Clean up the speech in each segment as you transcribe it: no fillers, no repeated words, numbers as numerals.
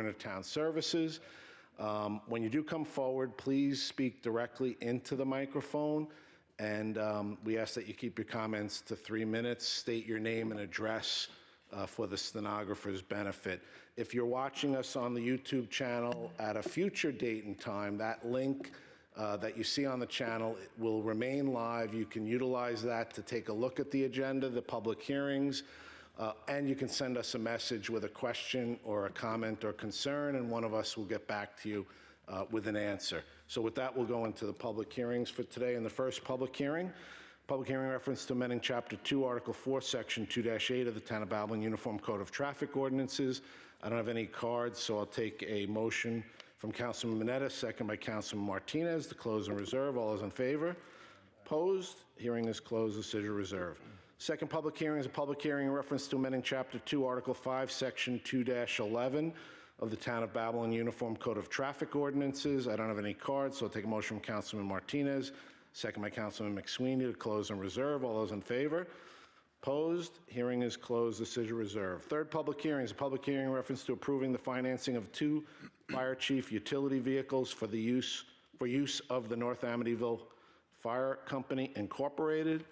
Department of Town Services. When you do come forward, please speak directly into the microphone, and we ask that you keep your comments to 3 minutes. State your name and address for the stenographer's benefit. If you're watching us on the YouTube channel at a future date and time, that link that you see on the channel will remain live. You can utilize that to take a look at the agenda, the public hearings, and you can send us a message with a question or a comment or concern, and one of us will get back to you with an answer. So with that, we'll go into the public hearings for today. In the first public hearing reference to amending Chapter 2, Article 4, Section 2-8 of the Town of Babylon Uniform Code of Traffic Ordinances. I don't have any cards, so I'll take a motion from Councilman Mineta, second by Councilman Martinez, to close and reserve. All those in favor? Opposed? Hearing is closed. Decision reserved. Second public hearing is a public hearing in reference to amending Chapter 2, Article 5, Section 2-11 of the Town of Babylon Uniform Code of Traffic Ordinances. I don't have any cards, so I'll take a motion from Councilman Martinez, second by Councilman McSweeney, to close and reserve. All those in favor? Opposed? Hearing is closed. Decision reserved. Third public hearing is a public hearing in reference to approving the financing of 2 fire chief utility vehicles for use of the North Amityville Fire Company Incorporated.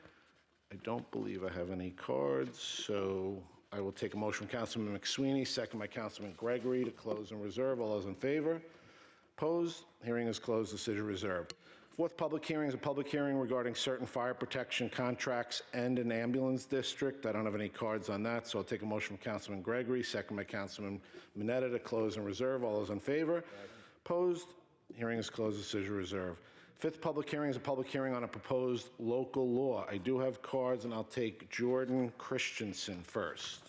I don't believe I have any cards, so I will take a motion from Councilman McSweeney, second by Councilman Gregory, to close and reserve. All those in favor? Opposed? Hearing is closed. Decision reserved. Fourth public hearing is a public hearing regarding certain fire protection contracts and an ambulance district. I don't have any cards on that, so I'll take a motion from Councilman Gregory, second by Councilman Mineta, to close and reserve. All those in favor? Opposed? Hearing is closed. Decision reserved. Fifth public hearing is a public hearing on a proposed local law. I do have cards, and I'll take Jordan Christensen first.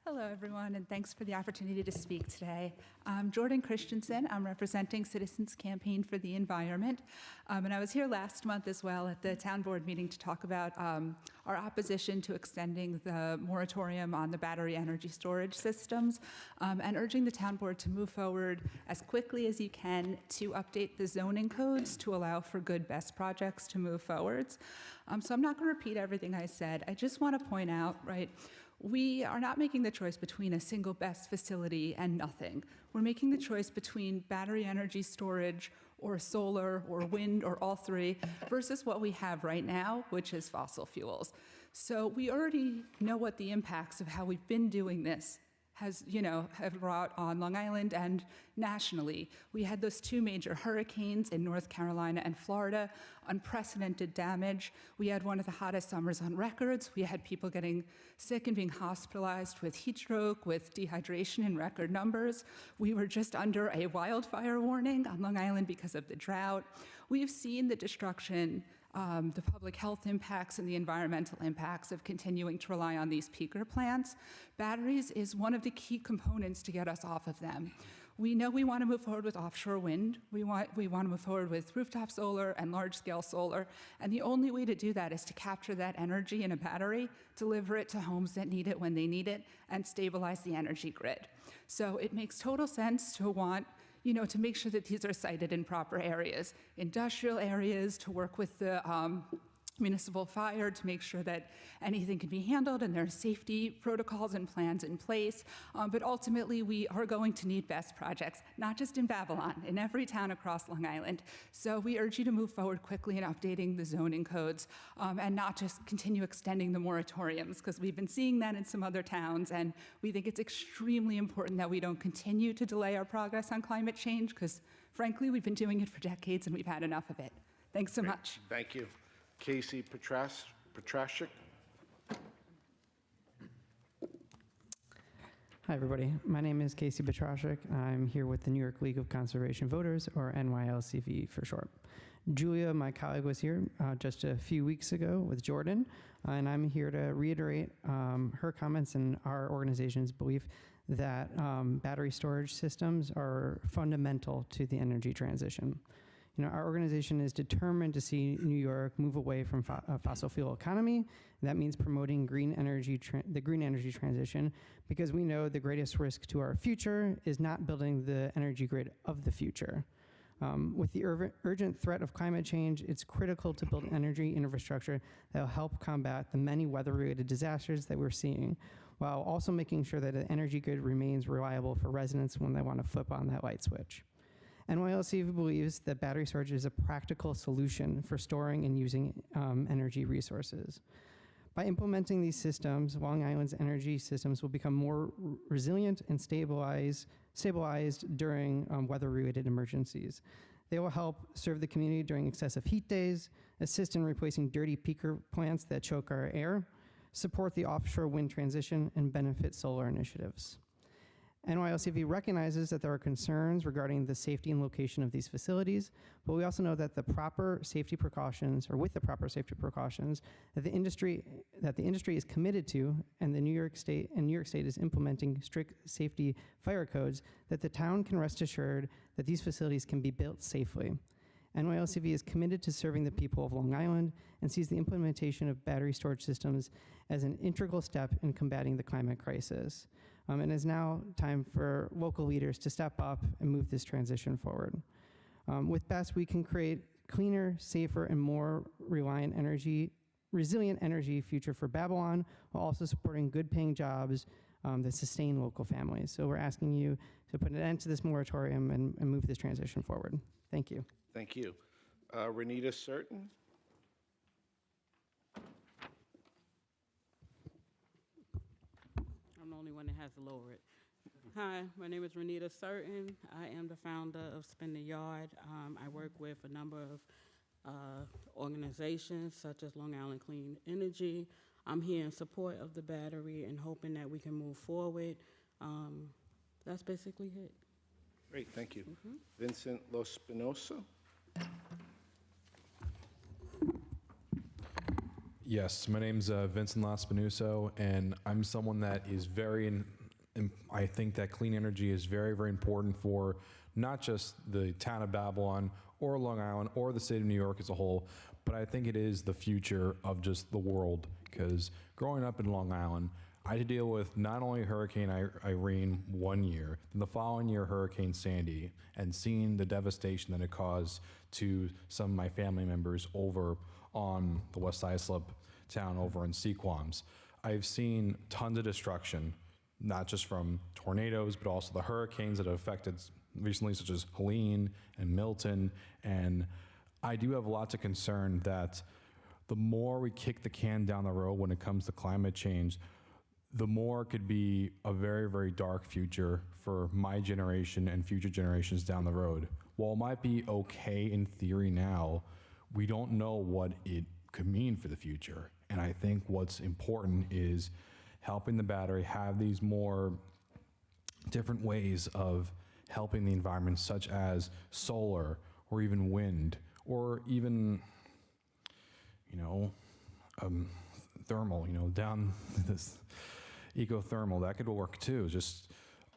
Hello, everyone, and thanks for the opportunity to speak today. I'm Jordan Christensen. I'm representing Citizens Campaign for the Environment, and I was here last month as well at the town board meeting to talk about our opposition to extending the moratorium on the battery energy storage systems and urging the town board to move forward as quickly as you can to update the zoning codes to allow for good best projects to move forwards. So I'm not going to repeat everything I said. I just want to point out, right, we are not making the choice between a single best facility and nothing. We're making the choice between battery energy storage or solar or wind or all three versus what we have right now, which is fossil fuels. So we already know what the impacts of how we've been doing this have wrought on Long Island and nationally. We had those 2 major hurricanes in North Carolina and Florida, unprecedented damage. We had one of the hottest summers on records. We had people getting sick and being hospitalized with heat stroke, with dehydration in record numbers. We were just under a wildfire warning on Long Island because of the drought. We've seen the destruction, the public health impacts and the environmental impacts of continuing to rely on these peaker plants. Batteries is one of the key components to get us off of them. We know we want to move forward with offshore wind. We want to move forward with rooftop solar and large-scale solar. And the only way to do that is to capture that energy in a battery, deliver it to homes that need it when they need it, and stabilize the energy grid. So it makes total sense to want to make sure that these are sited in proper areas, industrial areas, to work with the municipal fire to make sure that anything can be handled and there are safety protocols and plans in place. But ultimately, we are going to need best projects, not just in Babylon, in every town across Long Island. So we urge you to move forward quickly in updating the zoning codes and not just continue extending the moratoriums, because we've been seeing that in some other towns, and we think it's extremely important that we don't continue to delay our progress on climate change, because frankly, we've been doing it for decades and we've had enough of it. Thanks so much. Thank you. Casey Petrashik. Hi, everybody. My name is Casey Petrashik. I'm here with the New York League of Conservation Voters, or NYLCV for short. Julia, my colleague, was here just a few weeks ago with Jordan, and I'm here to reiterate her comments and our organization's belief that battery storage systems are fundamental to the energy transition. Our organization is determined to see New York move away from a fossil fuel economy. That means promoting the green energy transition, because we know the greatest risk to our future is not building the energy grid of the future. With the urgent threat of climate change, it's critical to build energy infrastructure that will help combat the many weather-related disasters that we're seeing, while also making sure that the energy grid remains reliable for residents when they want to flip on that light switch. NYLCV believes that battery storage is a practical solution for storing and using energy resources. By implementing these systems, Long Island's energy systems will become more resilient and stabilized during weather-related emergencies. They will help serve the community during excessive heat days, assist in replacing dirty peaker plants that choke our air, support the offshore wind transition, and benefit solar initiatives. NYLCV recognizes that there are concerns regarding the safety and location of these facilities, but we also know that with the proper safety precautions, that the industry is committed to, and New York State is implementing strict safety fire codes, that the town can rest assured that these facilities can be built safely. NYLCV is committed to serving the people of Long Island and sees the implementation of battery storage systems as an integral step in combating the climate crisis. And it's now time for local leaders to step up and move this transition forward. With BEST, we can create cleaner, safer, and more resilient energy future for Babylon, while also supporting good-paying jobs that sustain local families. So we're asking you to put an end to this moratorium and move this transition forward. Thank you. Thank you. Renita Certain? I'm the only one that has to lower it. Hi, my name is Renita Certain. I am the founder of Spin the Yard. I work with a number of organizations such as Long Island Clean Energy. I'm here in support of the battery and hoping that we can move forward. That's basically it. Great, thank you. Vincent Los Spinosa? Yes, my name's Vincent Laspinuso, and I'm someone that is I think that clean energy is very, very important for not just the town of Babylon or Long Island or the state of New York as a whole, but I think it is the future of just the world. Because growing up in Long Island, I had to deal with not only Hurricane Irene one year, then the following year Hurricane Sandy, and seeing the devastation that it caused to some of my family members over on the West Islip town over in Sequams. I've seen tons of destruction, not just from tornadoes, but also the hurricanes that have affected recently, such as Helene and Milton. And I do have lots of concern that the more we kick the can down the road when it comes to climate change, the more it could be a very, very dark future for my generation and future generations down the road. While it might be okay in theory now, we don't know what it could mean for the future. And I think what's important is helping the battery have these more different ways of helping the environment, such as solar or even wind or even, thermal, down this ecothermal, that could work too. Just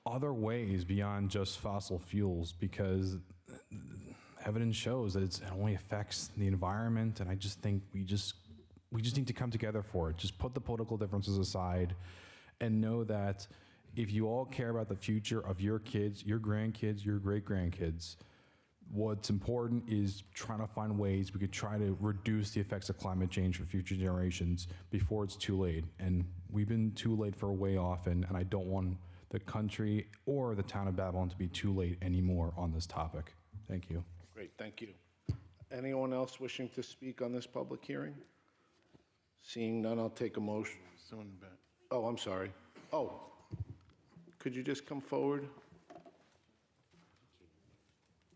other ways beyond just fossil fuels, because evidence shows that it only affects the environment, and I just think we just need to come together for it. Just put the political differences aside and know that if you all care about the future of your kids, your grandkids, your great-grandkids, what's important is trying to find ways we could try to reduce the effects of climate change for future generations before it's too late. And we've been too late for way often, and I don't want the country or the town of Babylon to be too late anymore on this topic. Thank you. Great, thank you. Anyone else wishing to speak on this public hearing? Seeing none, I'll take a motion. Oh, I'm sorry. Oh, could you just come forward?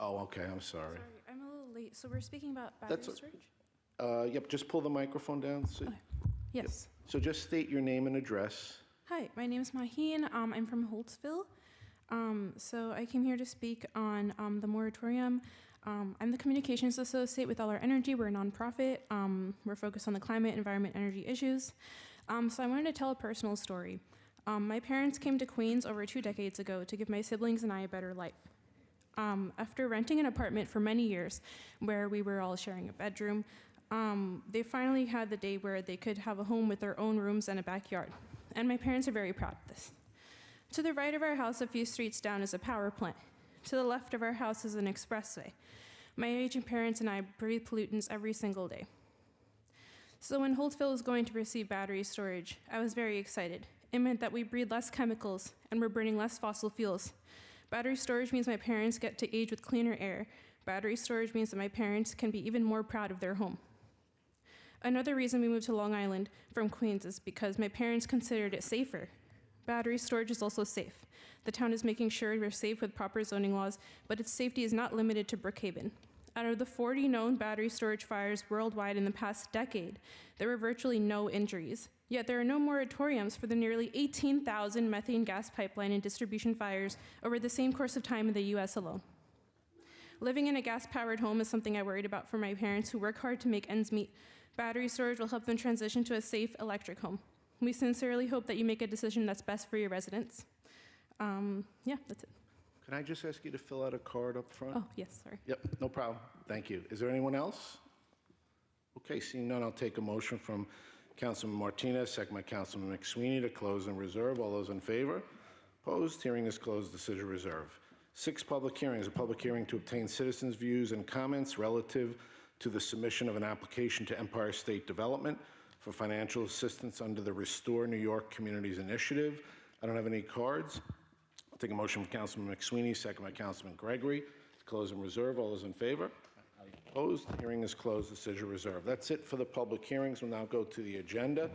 Oh, okay, I'm sorry. Sorry, I'm a little late. So we're speaking about battery That's storage? Yep, just pull the microphone down. Yes. So just state your name and address. Hi, my name is Maheen. I'm from Holtzville. So I came here to speak on the moratorium. I'm the communications associate with All Our Energy. We're a nonprofit. We're focused on the climate, environment, energy issues. So I wanted to tell a personal story. My parents came to Queens over 2 decades ago to give my siblings and I a better life. After renting an apartment for many years where we were all sharing a bedroom, they finally had the day where they could have a home with their own rooms and a backyard. And my parents are very proud of this. To the right of our house, a few streets down, is a power plant. To the left of our house is an expressway. My aging parents and I breathe pollutants every single day. So when Holtzville was going to receive battery storage, I was very excited. It meant that we breathe less chemicals and we're burning less fossil fuels. Battery storage means my parents get to age with cleaner air. Battery storage means that my parents can be even more proud of their home. Another reason we moved to Long Island from Queens is because my parents considered it safer. Battery storage is also safe. The town is making sure we're safe with proper zoning laws, but its safety is not limited to Brookhaven. Out of the 40 known battery storage fires worldwide in the past decade, there were virtually no injuries. Yet there are no moratoriums for the nearly 18,000 methane gas pipeline and distribution fires over the same course of time in the US alone. Living in a gas-powered home is something I worried about for my parents who work hard to make ends meet. Battery storage will help them transition to a safe electric home. We sincerely hope that you make a decision that's best for your residents. Yeah, that's it. Can I just ask you to fill out a card up front? Oh, yes, sorry. Yep, no problem. Thank you. Is there anyone else? Okay, seeing none, I'll take a motion from Councilman Martinez, second by Councilman McSweeney to close and reserve. All those in favor? Opposed? Hearing is closed. Decision reserve. 6 public hearings. A public hearing to obtain citizens' views and comments relative to the submission of an application to Empire State Development for financial assistance under the Restore New York Communities Initiative. I don't have any cards. I'll take a motion from Councilman McSweeney, second by Councilman Gregory, to close and reserve. All those in favor? Opposed? Hearing is closed. Decision reserved. That's it for the public hearings. We'll now go to the agenda.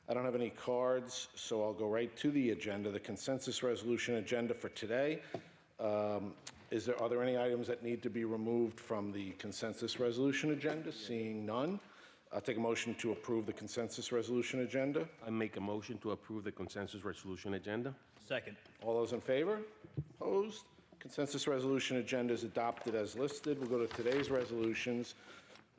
I don't have any cards, so I'll go right to the agenda. The consensus resolution agenda for today. Are there any items that need to be removed from the consensus resolution agenda? Seeing none, I'll take a motion to approve the consensus resolution agenda. I make a motion to approve the consensus resolution agenda. Second. All those in favor? Opposed? Consensus resolution agenda is adopted as listed. We'll go to today's resolutions,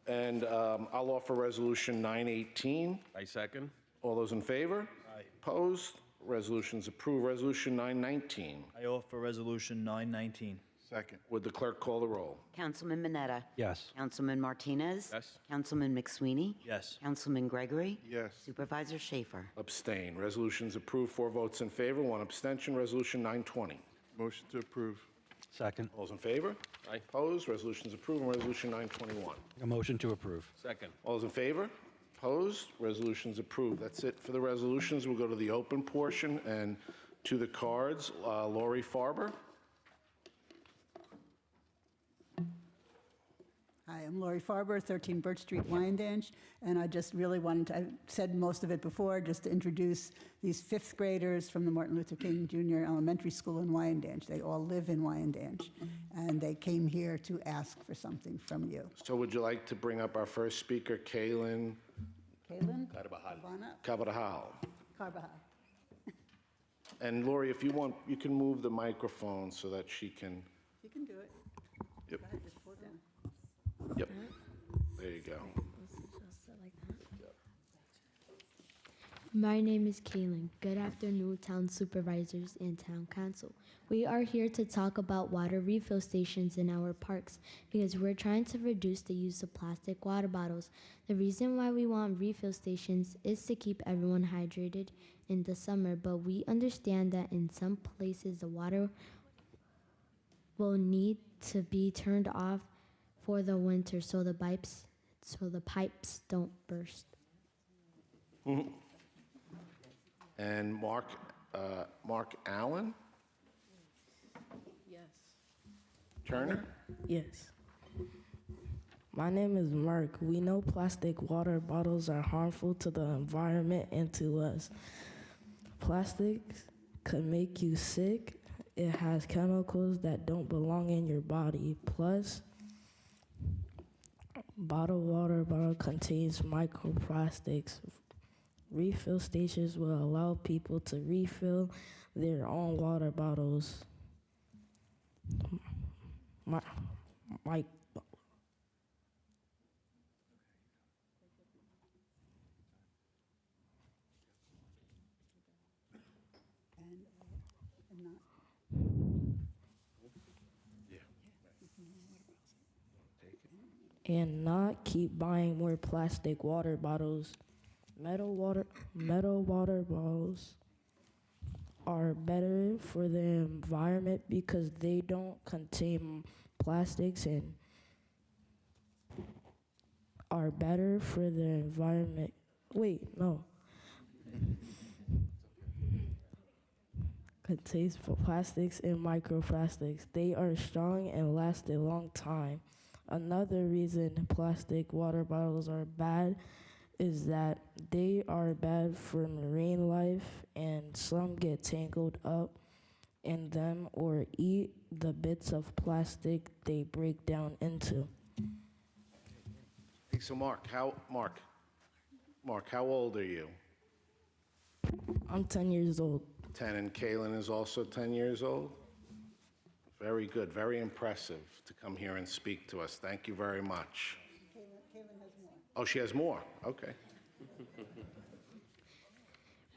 and I'll offer resolution 918. I second. All those in favor? Aye. Opposed? Resolutions approved. Resolution 919. I offer Resolution 919. Second. Would the clerk call the roll? Councilman Mineta. Yes. Councilman Martinez. Yes. Councilman McSweeney. Yes. Councilman Gregory. Yes. Supervisor Schaefer. Abstain. Resolutions approved, 4 votes in favor, 1 abstention. Resolution 920. Motion to approve. Second. All those in favor? Aye. Opposed? Resolutions approved. And Resolution 921. A motion to approve. Second. All those in favor? Opposed? Resolutions approved. That's it for the resolutions. We'll go to the open portion and to the cards. Lori Farber. Hi, I'm Lori Farber, 13 Birch Street, Wyandanch, and I just really wanted to, I said most of it before, just to introduce these 5th graders from the Martin Luther King Jr. Elementary School in Wyandanch. They all live in Wyandanch, and they came here to ask for something from you. So would you like to bring up our first speaker, Kaylin Kaylin? Carvajal. Cabral? Carvajal. And Lori, if you want, you can move the microphone so that she can. You can do it. Yep. Go ahead, just pull it down. Yep. There you go. My name is Kaylin. Good afternoon, town supervisors and town council. We are here to talk about water refill stations in our parks because we're trying to reduce the use of plastic water bottles. The reason why we want refill stations is to keep everyone hydrated in the summer, but we understand that in some places the water will need to be turned off for the winter so the pipes don't burst. And Mark Allen? Yes. Turner? Yes. My name is Mark. We know plastic water bottles are harmful to the environment and to us. Plastics could make you sick. It has chemicals that don't belong in your body. Plus, bottled water bottle contains microplastics. Refill stations will allow people to refill their own water bottles. And not keep buying more plastic water bottles. Metal water bottles are better for the environment because they don't contain plastics and are better for the environment. Wait, no. Contains plastics and microplastics. They are strong and last a long time. Another reason plastic water bottles are bad is that they are bad for marine life and some get tangled up in them or eat the bits of plastic they break down into. Hey, so Mark, how old are you? I'm 10 years old. 10, and Kaylin is also 10 years old? Very good, very impressive to come here and speak to us. Thank you very much. Kaylin has more. Oh, she has more, okay.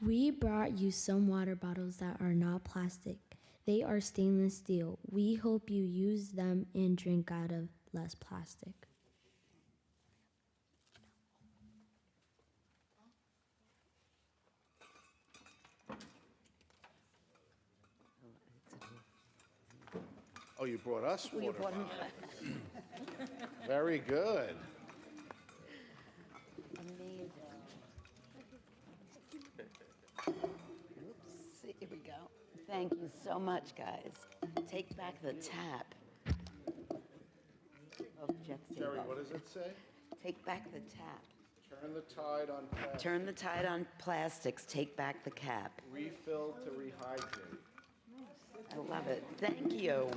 We brought you some water bottles that are not plastic. They are stainless steel. We hope you use them and drink out of less plastic. Oh, you brought us water bottles. Very good. Amazing. Oops, here we go. Thank you so much, guys. Take back the tap. Oh, Jeff Jerry, Sabo. what does it say? Take back the tap. Turn the tide on plastic. Turn the tide on plastics. Take back the cap. Refill to rehydrate. I love it. Thank you.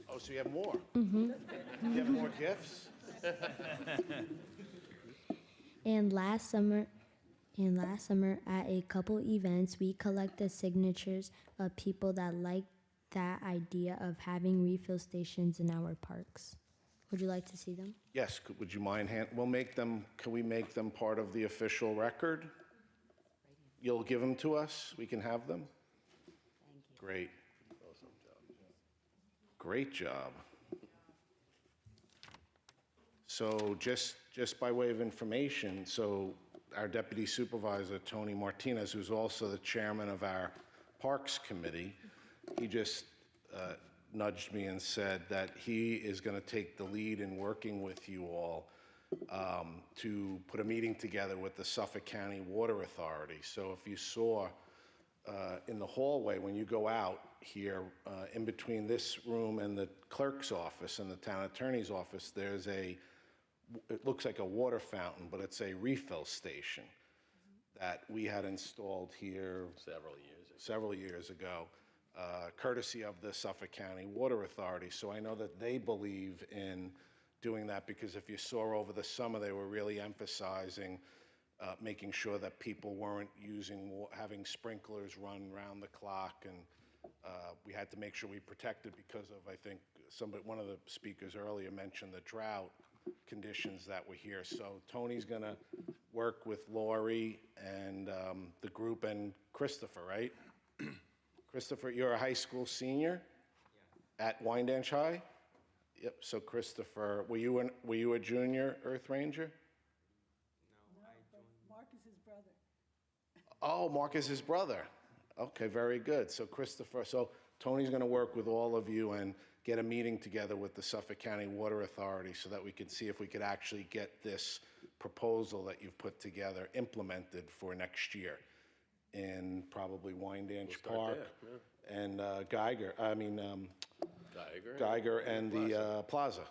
Oh, so you have more? Mm-hmm. You have more gifts? And last summer at a couple events, we collected signatures of people that liked that idea of having refill stations in our parks. Would you like to see them? Yes, would you mind can we make them part of the official record? You'll give them to us? We can have them? Thank you. Great. Great job. So just by way of information, so our Deputy Supervisor, Tony Martinez, who's also the chairman of our Parks Committee, he just nudged me and said that he is going to take the lead in working with you all to put a meeting together with the Suffolk County Water Authority. So if you saw in the hallway when you go out here, in between this room and the clerk's office and the town attorney's office, there's it looks like a water fountain, but it's a refill station that we had installed here several years ago, courtesy of the Suffolk County Water Authority. So I know that they believe in doing that, because if you saw over the summer, they were really emphasizing making sure that people weren't having sprinklers run around the clock, and we had to make sure we protected because of, I think, one of the speakers earlier mentioned the drought conditions that were here. So Tony's gonna work with Lori and the group and Christopher, right? Christopher, you're a high school senior at Wyandanch High? Yep, so Christopher, were you a junior Earth Ranger? Mark is his brother. Oh, Mark is his brother. Okay, very good. So Tony's going to work with all of you and get a meeting together with the Suffolk County Water Authority so that we can see if we could actually get this proposal that you've put together implemented for next year in probably Wyandanch Park and Geiger and the Plaza.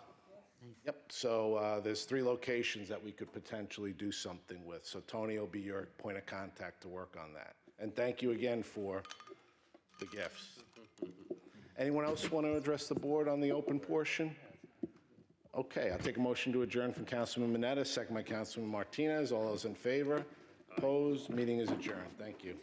Yep, so there's 3 locations that we could potentially do something with. So Tony will be your point of contact to work on that. And thank you again for the gifts. Anyone else want to address the board on the open portion? Okay, I'll take a motion to adjourn from Councilman Mineta, second by Councilman Martinez. All those in favor? Opposed? Meeting is adjourned. Thank you.